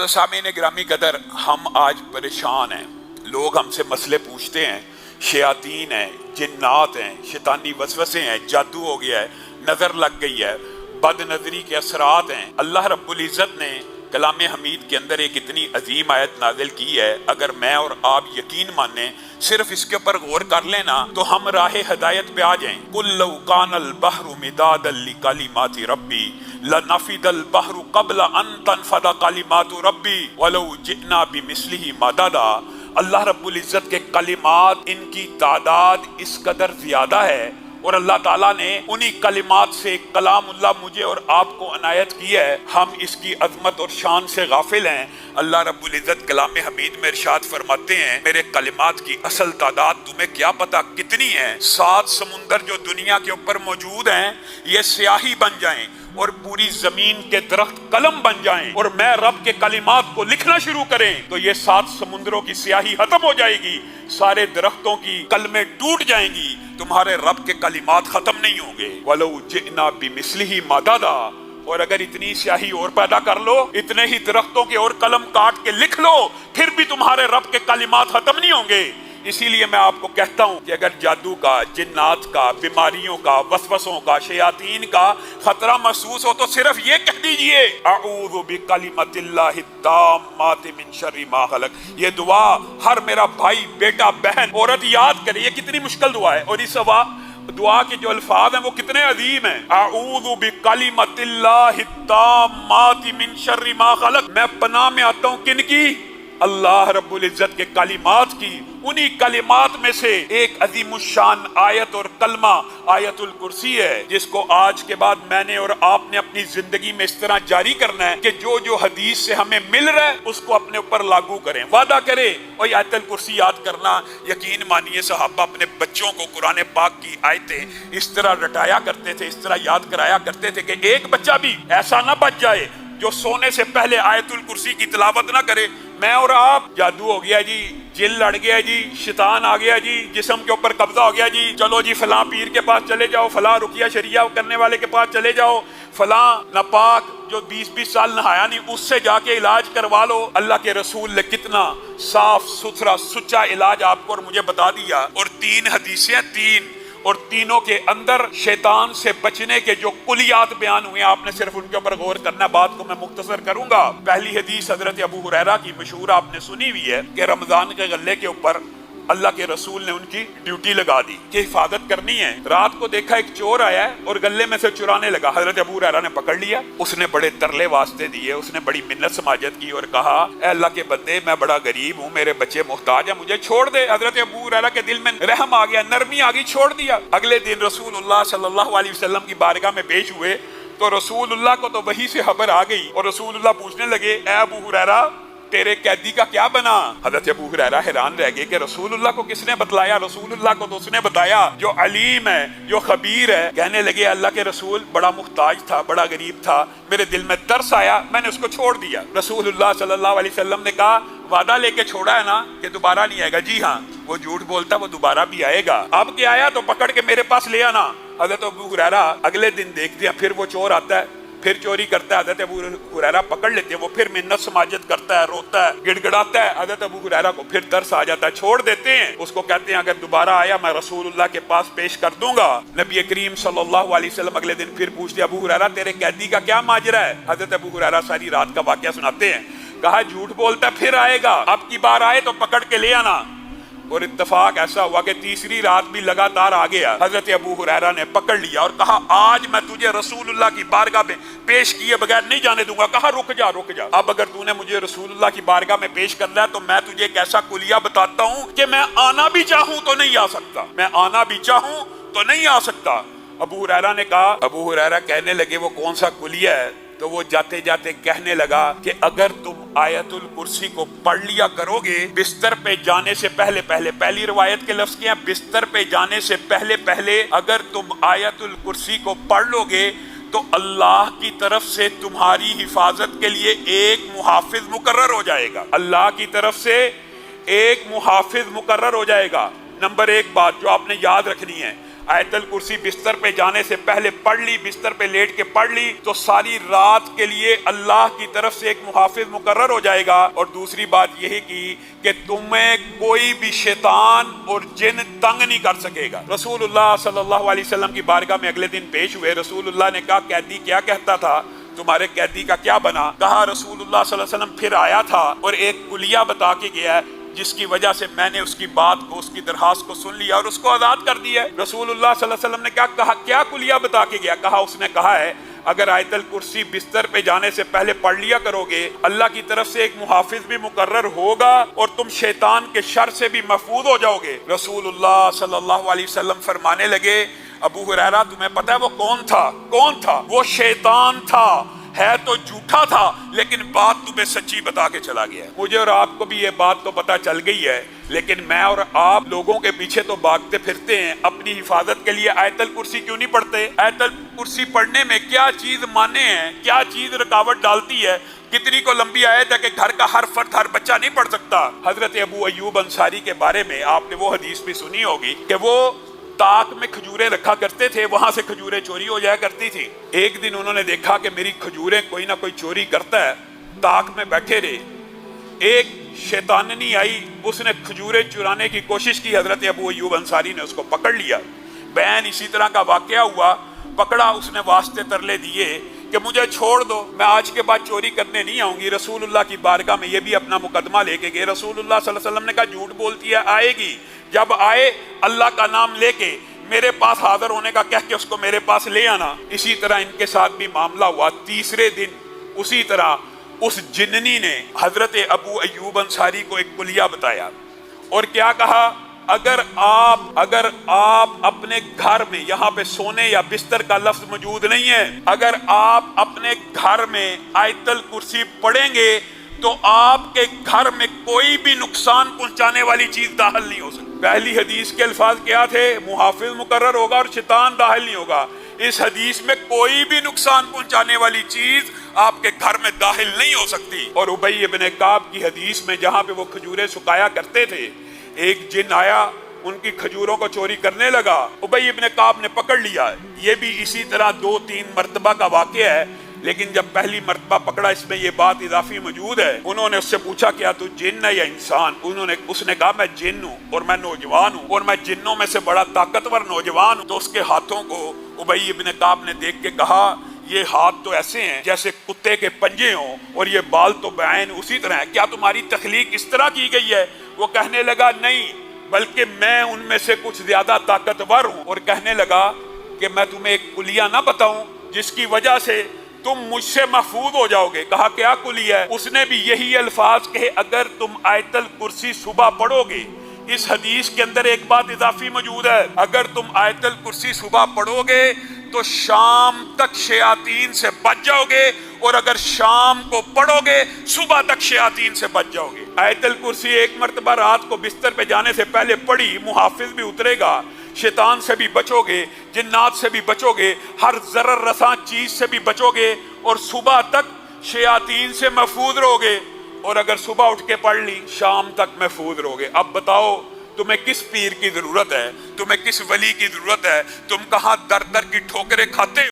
मोअज़्ज़ज़ सामीन गिरामी कदर, हम आज परेशान हैं। लोग हमसे मसले पूछते हैं, शयातीन हैं, जिन्नात हैं, शैतानी वसवसे हैं, जादू हो गया है, नज़र लग गई है, बद नज़री के असरात हैं। अल्लाह रब्बुल इज़्ज़त ने कलाम हमीद के अंदर एक इतनी अजीम आयत नाजिल की है, अगर मैं और आप यकीन माने, सिर्फ इसके ऊपर गौर कर लेना तो हम राह हदायत पे आ जाएं। कुल लौ कानल बहरु मिदादल लिकलिमाति रब्बी लनफिदल बहरु क़ब्ल अन तनफद कलिमातु रब्बी वलौ जिअना बिमिस्लिही मददा। अल्लाह रब्बुल इज़्ज़त के कलिमात, इनकी तादाद इस कदर ज्यादा है और अल्लाह ताला ने उन्हीं कलिमात से कलामुल्लाह मुझे और आपको अनायत की है। हम इसकी अजमत और शान से गाफिल हैं। अल्लाह रब्बुल इज़्ज़त कलाम हमीद में इरशाद फरमाते हैं, मेरे कलिमात की असल तादाद तुम्हें क्या पता कितनी है? 7 समुंदर जो दुनिया के ऊपर मौजूद हैं, ये स्याही बन जाएं और पूरी जमीन के दरख्त कलम बन जाएं और मैं रब के कलिमात को लिखना शुरू करें तो ये 7 समुंदरों की स्याही खत्म हो जाएगी, सारे दरख्तों की कलमें टूट जाएंगी, तुम्हारे रब के कलिमात खत्म नहीं होंगे। वलो जिना बिमिस्लिही मददा, और अगर इतनी स्याही और पैदा कर लो, इतने ही दरख्तों के और कलम काट के लिख लो, फिर भी तुम्हारे रब के कलिमात खत्म नहीं होंगे। इसीलिए मैं आपको कहता हूं कि अगर जादू का, जिन्नात का, बीमारियों का, वसवसों का, शयातीन का खतरा महसूस हो तो सिर्फ ये कह दीजिए, अऊज़ु बिकलिमतिल्लाहि ताम्माति मिन शर्रि मा खलक। ये दुआ हर मेरा भाई, बेटा, बहन, औरत याद करे। ये कितनी मुश्किल दुआ है और इस दुआ के जो अल्फाज हैं वो कितने अजीम हैं। अऊज़ु बिकलिमतिल्लाहि ताम्माति मिन शर्रि मा खलक। मैं पनाह में आता हूं किनकी? अल्लाह रब्बुल इज़्ज़त के कलिमात की। उन्हीं कलिमात में से एक अजीमुशान आयत और कलमा आयतुल कुर्सी है, जिसको आज के बाद मैंने और आपने अपनी जिंदगी में इस तरह जारी करना है कि जो जो हदीस से हमें मिल रहा है उसको अपने ऊपर लागू करें, वादा करें। और आयतुल कुर्सी याद करना, यकीन मानिए सहाबा अपने बच्चों को कुरान पाक की आयतें इस तरह रटाया करते थे, इस तरह याद कराया करते थे कि एक बच्चा भी ऐसा ना बच जाए जो सोने से पहले आयतुल कुर्सी की तिलावत ना करे। मैं और आप, जादू हो गया जी, जिन लड़ गया जी, शैतान आ गया जी, जिस्म के ऊपर कब्जा हो गया जी, चलो जी फलां पीर के पास चले जाओ, फलां रुकिया शरिया करने वाले के पास चले जाओ, फलां नापाक जो 20-20 साल नहाया नहीं उससे जाके इलाज करवा लो। अल्लाह के रसूल ने कितना साफ सुथरा सुच्चा इलाज आपको और मुझे बता दिया। और 3 हदीसें, 3 और तीनों के अंदर शैतान से बचने के जो कुलियात बयान हुए, आपने सिर्फ उनके ऊपर गौर करना। बात को मैं मुख्तसर करूंगा। पहली हदीस हजरत अबू हुरैरा की मशहूर आपने सुनी हुई है कि रमजान के गल्ले के ऊपर अल्लाह के रसूल ने उनकी ड्यूटी लगा दी कि हिफाजत करनी है। रात को देखा एक चोर आया है और गले में से चुराने लगा। हजरत अबू हुरैरा ने पकड़ लिया, उसने बड़े तरले वास्ते दिए, उसने बड़ी मिन्नत समाजत की और कहा, ए अल्लाह के बंदे, मैं बड़ा गरीब हूँ, मेरे बच्चे मुहताज है, मुझे छोड़ दे। हजरत अबू हुरैरा के दिल में रहम आ गया, नरमी आ गई, छोड़ दिया। अगले दिन रसूलुल्लाह सल्लल्लाहु अलैहि वसल्लम की बारगाह में पेश हुए तो रसूलुल्लाह को तो वही से खबर आ गई और रसूलुल्लाह पूछने लगे, ए अबू हुरैरा, तेरे कैदी का क्या बना? हज़रत अबू हुरैरा हैरान रह गए कि रसूलुल्लाह को किसने बतलाया? रसूलुल्लाह को तो उसने बताया जो अलीम है, जो खबीर है। कहने लगे, अल्लाह के रसूल बड़ा मुहताज था, बड़ा गरीब था, मेरे दिल में तरस आया, मैंने उसको छोड़ दिया। रसूलुल्लाह सल्लल्लाहु अलैहि वसल्लम ने कहा, वादा लेके छोड़ा है ना कि दोबारा नहीं आएगा? जी हाँ। वो झूठ बोलता, वो दोबारा भी आएगा। अब क्या आया तो पकड़ के मेरे पास ले आना। हज़रत अबू हुरैरा अगले दिन देखते हैं, फिर वो चोर आता है, फिर चोरी करता है। हज़रत अबू हुरैरा पकड़ लेते हैं, वो फिर मिन्नत समाजत करता है, रोता है, गिड़गिड़ाता है। हज़रत अबू हुरैरा को फिर तरस आ जाता है, छोड़ देते हैं उसको। कहते हैं, अगर दोबारा आया मैं रसूलुल्लाह के पास पेश कर दूंगा। नबी करीम सल्लल्लाहु अलैहि वसल्लम अगले दिन फिर पूछते, अबू हुरैरा, तेरे कैदी का क्या माजरा है? हज़रत अबू हुरैरा सारी रात का वाकया सुनाते हैं। कहा, झूठ बोलता फिर आएगा, अब की बार आए तो पकड़ के ले आना। और इत्तेफाक ऐसा हुआ कि तीसरी रात भी लगातार आ गया। हजरत अबू हुरैरा ने पकड़ लिया और कहा, आज मैं तुझे रसूलुल्लाह की बारगाह में पेश किए बगैर नहीं जाने दूंगा। कहा, रुक जा रुक जा, अब अगर तूने मुझे रसूलुल्लाह की बारगाह में पेश करना है तो मैं तुझे एक ऐसा कुलिया बताता हूँ कि मैं आना भी चाहूँ तो नहीं आ सकता, मैं आना भी चाहूँ तो नहीं आ सकता। अबू हुरैरा ने कहा, अबू हुरैरा कहने लगे, वो कौन सा कुलिया है? तो वो जाते जाते कहने लगा कि अगर तुम आयतुल कुर्सी को पढ़ लिया करोगे बिस्तर पे जाने से पहले पहले, पहली रिवायत के लफ्ज क्या है, बिस्तर पे जाने से पहले पहले अगर तुम आयतुल कुर्सी को पढ़ लोगे तो अल्लाह की तरफ से तुम्हारी हिफाजत के लिए एक मुहाफिज मुकर्रर हो जाएगा। अल्लाह की तरफ से एक मुहाफिज मुकर्रर हो जाएगा। नंबर 1 बात जो आपने याद रखनी है, आयतल कुर्सी बिस्तर पे जाने से पहले पढ़ ली, बिस्तर पे लेट के पढ़ ली, तो सारी रात के लिए अल्लाह की तरफ से एक मुहाफिज मुकर्रर हो जाएगा। और दूसरी बात यही की कि तुम्हें कोई भी शैतान और जिन तंग नहीं कर सकेगा। रसूलुल्लाह सल्लल्लाहु अलैहि वसल्लम की बारगाह में अगले दिन पेश हुए। रसूलुल्लाह ने कहा, कैदी क्या कहता था, तुम्हारे कैदी का क्या बना? कहा, रसूलुल्लाह सल्लल्लाहु अलैहि वसल्लम फिर आया था और एक कुलिया बता के गया, जिसकी वजह से मैंने उसकी बात को, उसकी दरखास्त को सुन लिया और उसको आजाद कर दिया। रसूलुल्लाह सल्लल्लाहु अलैहि वसल्लम ने क्या कहा, क्या कुलिया बता के गया? कहा, उसने कहा है अगर आयतल कुर्सी बिस्तर पे जाने से पहले पढ़ लिया करोगे, अल्लाह की तरफ से एक मुहाफिज भी मुकर्रर होगा और तुम शैतान के शर से भी महफूज हो जाओगे। रसूलुल्लाह सल्लल्लाहु अलैहि वसल्लम फरमाने लगे, अबू हुरैरा तुम्हें पता है वो कौन था? कौन था? वो शैतान था, है तो झूठा था लेकिन बात तुम्हें सच्ची बता के चला गया। मुझे और आपको भी ये बात तो पता चल गई है, लेकिन मैं और आप लोगों के पीछे तो भागते फिरते हैं। अपनी हिफाजत के लिए आयतल कुर्सी क्यों नहीं पढ़ते? आयतल कुर्सी पढ़ने में क्या चीज माने हैं, क्या चीज रुकावट डालती है? कितनी को लंबी आयत है कि घर का हर फर्द, हर बच्चा नहीं पढ़ सकता। हजरत अबू अय्यूब अंसारी के बारे में आपने वो हदीस भी सुनी होगी कि वो ताक में खजूरें रखा करते थे, वहां से खजूरें चोरी हो जाया करती थी। एक दिन उन्होंने देखा कि मेरी खजूरें कोई ना कोई चोरी करता है, ताक में बैठे रहे। एक शैताननी आई, उसने खजूरें चुराने की कोशिश की। हजरत अबू अय्यूब अंसारी ने उसको पकड़ लिया। बैन इसी तरह का वाकया हुआ, पकड़ा, उसने वास्ते तरले दिए कि मुझे छोड़ दो, मैं आज के बाद चोरी करने नहीं आऊंगी। रसूलुल्लाह की बारगाह में ये भी अपना मुकदमा लेके गए। रसूलुल्लाह सल्लल्लाहु अलैहि वसल्लम ने कहा, झूठ बोलती है, आएगी, जब आए अल्लाह का नाम लेके मेरे पास हाजिर होने का कह के उसको मेरे पास ले आना। इसी तरह इनके साथ भी मामला हुआ। तीसरे दिन उसी तरह उस जिन्नी ने हजरत अबू अय्यूब अंसारी को एक कुलिया बताया और क्या कहा, अगर आप अपने घर में, यहाँ पे सोने या बिस्तर का लफ्ज मौजूद नहीं है, अगर आप अपने घर में आयतल कुर्सी पढ़ेंगे तो आपके घर में कोई भी नुकसान पहुंचाने वाली चीज दाखिल नहीं हो सकती। पहली हदीस के अल्फाज क्या थे? मुहाफिज मुकर्रर होगा और शैतान दाखिल नहीं होगा। इस हदीस में कोई भी नुकसान पहुंचाने वाली चीज आपके घर में दाखिल नहीं हो सकती। और उबई इब्न काब की हदीस में जहां पे वो खजूरें सुखाया करते थे, एक जिन आया, उनकी खजूरों को चोरी करने लगा। उबई इब्न काब ने पकड़ लिया। ये भी इसी तरह 2-3 मरतबा का वाकया है, लेकिन जब पहली मरतबा पकड़ा, इसमें ये बात इजाफी मौजूद है। उन्होंने उससे पूछा, क्या तू जिन्न है या इंसान? उसने कहा, मैं जिन्न हूँ और मैं नौजवान हूँ और मैं जिन्नों में से बड़ा ताकतवर नौजवान हूँ। तो उसके हाथों को उबई इब्न काब ने देख के कहा, ये हाथ तो ऐसे हैं जैसे कुत्ते के पंजे हों और ये बाल तो बैन उसी तरह है, क्या तुम्हारी तख्लीक इस तरह की गई है? वो कहने लगा, नहीं, बल्कि मैं उनमें से कुछ ज्यादा ताकतवर हूँ। और कहने लगा कि मैं तुम्हें एक कुलिया ना बताऊं जिसकी वजह से तुम मुझसे महफूज हो जाओगे? कहा, क्या कुलिया है? उसने भी यही अल्फाज कहे, अगर तुम आयतल कुर्सी सुबह पढ़ोगे। इस हदीस के अंदर एक बात इजाफी मौजूद है, अगर तुम आयतल कुर्सी सुबह पढ़ोगे तो शाम तक शयातीन से बच जाओगे, और अगर शाम को पढ़ोगे सुबह तक शयातीन से बच जाओगे। आयतल कुर्सी एक मर्तबा रात को बिस्तर पे जाने से पहले पढ़ी, मुहाफिज भी उतरेगा, शैतान से भी बचोगे, जिन्नात से भी बचोगे, हर जरर रसा चीज से भी बचोगे और सुबह तक शयातीन से महफूज रहोगे। और अगर सुबह उठ के पढ़ ली, शाम तक महफूज रहोगे। अब बताओ, तुम्हें किस पीर की जरूरत है? तुम्हें किस वली की जरूरत है? तुम कहां दर दर की ठोकरें खाते